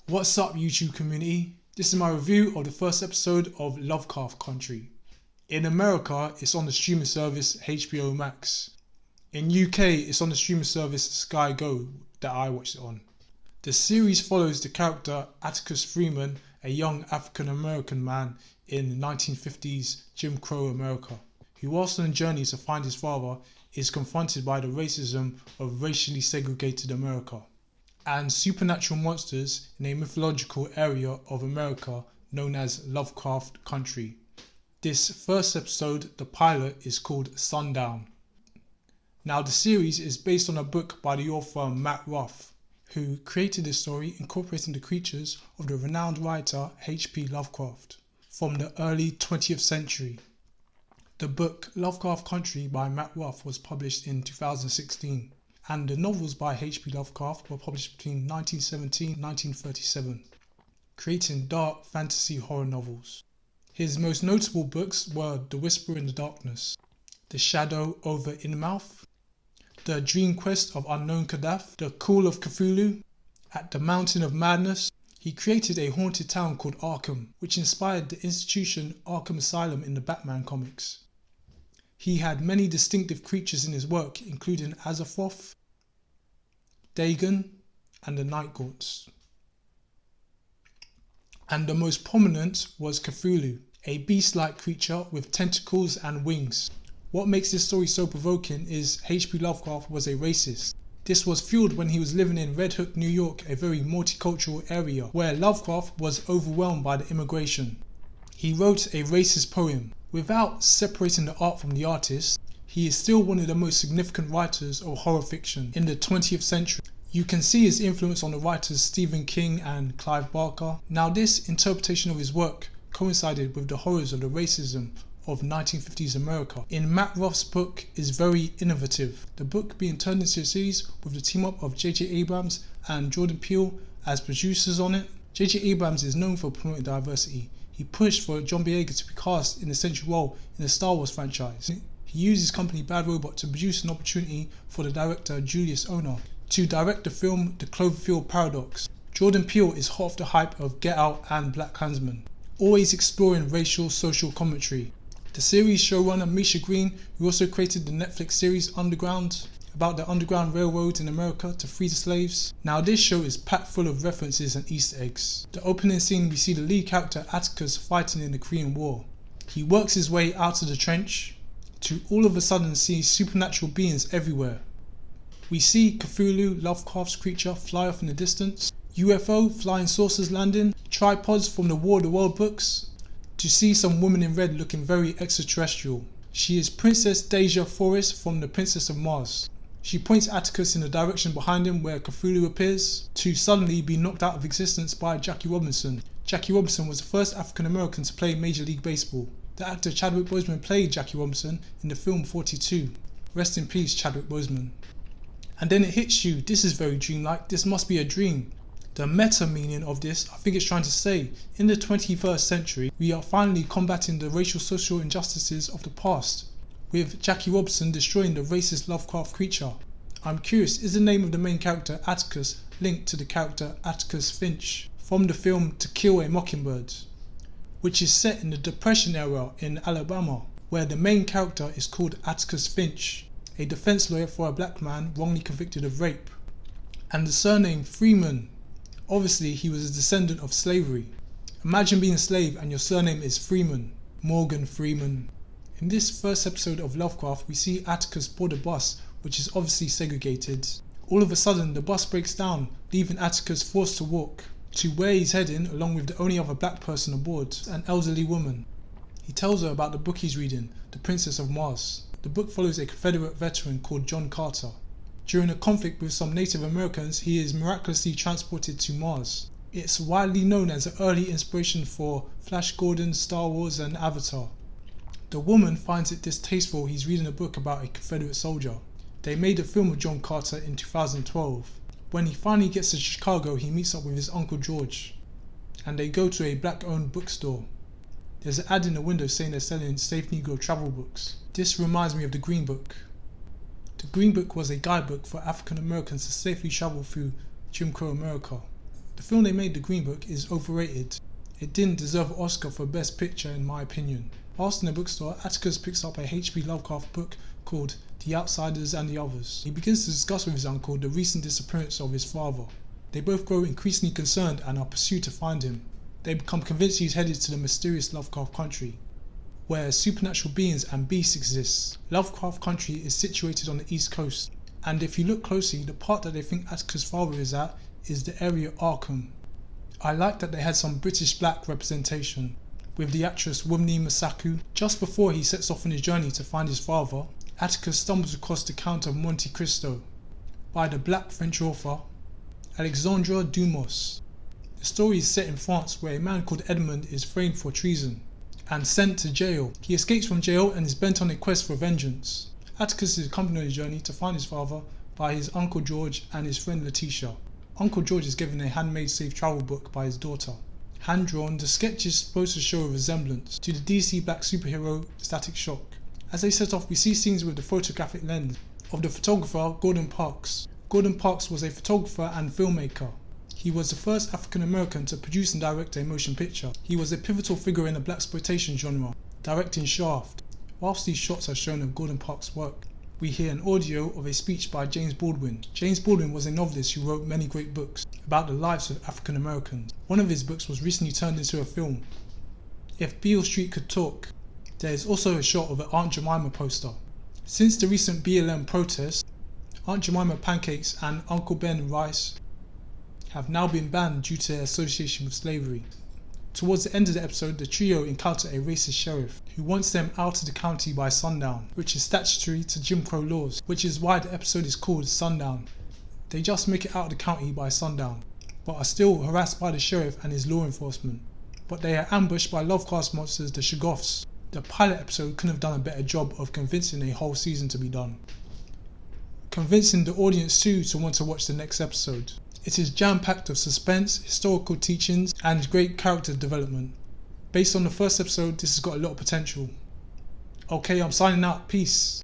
What's up, YouTube community? This is my review of the first episode of Lovecraft Country. In America, it's on the streaming service HBO Max. In UK, it's on the streaming service Sky Go that I watched it on. The series follows the character Atticus Freeman, a young African American man in 1950s Jim Crow America, who whilst on a journey to find his father is confronted by the racism of racially segregated America and supernatural monsters in a mythological area of America known as Lovecraft Country. This first episode, the pilot, is called Sundown. Now, the series is based on a book by the author Matt Ruff, who created this story incorporating the creatures of the renowned writer H.P. Lovecraft from the early 20th century. The book Lovecraft Country by Matt Ruff was published in 2016, and the novels by H.P. Lovecraft were published between 1917 and 1937, creating dark fantasy horror novels. His most notable books were The Whisper in the Darkness, The Shadow over Inmouth, The Dream Quest of Unknown Kadaf, The Call of Cthulhu, At the Mountain of Madness. He created a haunted town called Arkham, which inspired the institution Arkham Asylum in the Batman comics. He had many distinctive creatures in his work, including Azathoth, Dagon, and the Night Gaunts. And the most prominent was Cthulhu, a beast-like creature with tentacles and wings. What makes this story so provoking is H.P. Lovecraft was a racist. This was fueled when he was living in Red Hook, New York, a very multicultural area where Lovecraft was overwhelmed by the immigration. He wrote a racist poem. Without separating the art from the artist, he is still one of the most significant writers of horror fiction in the 20th century. You can see his influence on the writers Stephen King and Clive Barker. Now, this interpretation of his work coincided with the horrors of the racism of 1950s America. In Matt Ruff's book is very innovative. The book being turned into a series with the team up of J.J. Abrams and Jordan Peele as producers on it. J.J. Abrams is known for promoting diversity. He pushed for John Boyega to be cast in the central role in the Star Wars franchise. He used his company Bad Robot to produce an opportunity for the director Julius Onah to direct the film The Cloverfield Paradox. Jordan Peele is hot off the hype of Get Out and Black Klansman, always exploring racial social commentary. The series showrunner Misha Green, who also created the Netflix series Underground, about the Underground Railroad in America to free the slaves. Now, this show is packed full of references and Easter eggs. The opening scene, we see the lead character Atticus fighting in the Korean War. He works his way out of the trench to all of a sudden see supernatural beings everywhere. We see Cthulhu, Lovecraft's creature, fly off in the distance, UFO, flying saucers landing, tripods from the War of the World books, to see some woman in red looking very extraterrestrial. She is Princess Deja Forrest from The Princess of Mars. She points Atticus in the direction behind him where Cthulhu appears, to suddenly be knocked out of existence by Jackie Robinson. Jackie Robinson was the first African American to play Major League Baseball. The actor Chadwick Boseman played Jackie Robinson in the film 42. Rest in peace, Chadwick Boseman. And then it hits you, this is very dreamlike, this must be a dream. The meta meaning of this, I think it's trying to say, in the 21st century, we are finally combating the racial social injustices of the past, with Jackie Robinson destroying the racist Lovecraft creature. I'm curious, is the name of the main character, Atticus, linked to the character Atticus Finch from the film To Kill a Mockingbird, which is set in the Depression era in Alabama, where the main character is called Atticus Finch, a defense lawyer for a black man wrongly convicted of rape. And the surname Freeman, obviously he was a descendant of slavery. Imagine being a slave and your surname is Freeman, Morgan Freeman. In this first episode of Lovecraft, we see Atticus board a bus, which is obviously segregated. All of a sudden, the bus breaks down, leaving Atticus forced to walk to where he's heading, along with the only other black person aboard, an elderly woman. He tells her about the book he's reading, The Princess of Mars. The book follows a Confederate veteran called John Carter. During a conflict with some Native Americans, he is miraculously transported to Mars. It's widely known as the early inspiration for Flash Gordon, Star Wars, and Avatar. The woman finds it distasteful he's reading a book about a Confederate soldier. They made a film of John Carter in 2012. When he finally gets to Chicago, he meets up with his Uncle George, and they go to a black-owned bookstore. There's an ad in the window saying they're selling Safe Negro travel books. This reminds me of the Green Book. The Green Book was a guidebook for African Americans to safely travel through Jim Crow America. The film they made, The Green Book, is overrated. It didn't deserve an Oscar for Best Picture in my opinion. Whilst in the bookstore, Atticus picks up a H.P. Lovecraft book called The Outsiders and the Others. He begins to discuss with his uncle the recent disappearance of his father. They both grow increasingly concerned and are pursued to find him. They become convinced he's headed to the mysterious Lovecraft country, where supernatural beings and beasts exist. Lovecraft country is situated on the east coast, and if you look closely, the part that they think Atticus' father is at is the area Arkham. I like that they had some British black representation, with the actress Wunmi Mosaku. Just before he sets off on his journey to find his father, Atticus stumbles across the Count of Monte Cristo by the black French author Alexandre Dumas. The story is set in France, where a man called Edmond is framed for treason and sent to jail. He escapes from jail and is bent on a quest for vengeance. Atticus is accompanied on his journey to find his father by his Uncle George and his friend Letitia. Uncle George is given a handmade safe travel book by his daughter. Hand-drawn, the sketch is supposed to show a resemblance to the DC black superhero Static Shock. As they set off, we see scenes with the photographic lens of the photographer Gordon Parks. Gordon Parks was a photographer and filmmaker. He was the first African American to produce and direct a motion picture. He was a pivotal figure in the blaxploitation genre, directing Shaft. Whilst these shots are shown of Gordon Parks' work, we hear an audio of a speech by James Baldwin. James Baldwin was a novelist who wrote many great books about the lives of African Americans. One of his books was recently turned into a film. If Beale Street Could Talk. There is also a shot of an Aunt Jemima poster. Since the recent BLM protests, Aunt Jemima pancakes and Uncle Ben rice have now been banned due to their association with slavery. Towards the end of the episode, the trio encounter a racist sheriff who wants them out of the county by sundown, which is statutory to Jim Crow laws, which is why the episode is called Sundown. They just make it out of the county by sundown, but are still harassed by the sheriff and his law enforcement. But they are ambushed by Lovecraft monsters, the Shoggoths. The pilot episode couldn't have done a better job of convincing a whole season to be done, convincing the audience too to want to watch the next episode. It is jam-packed of suspense, historical teachings, and great character development. Based on the first episode, this has got a lot of potential. Okay, I'm signing out. Peace.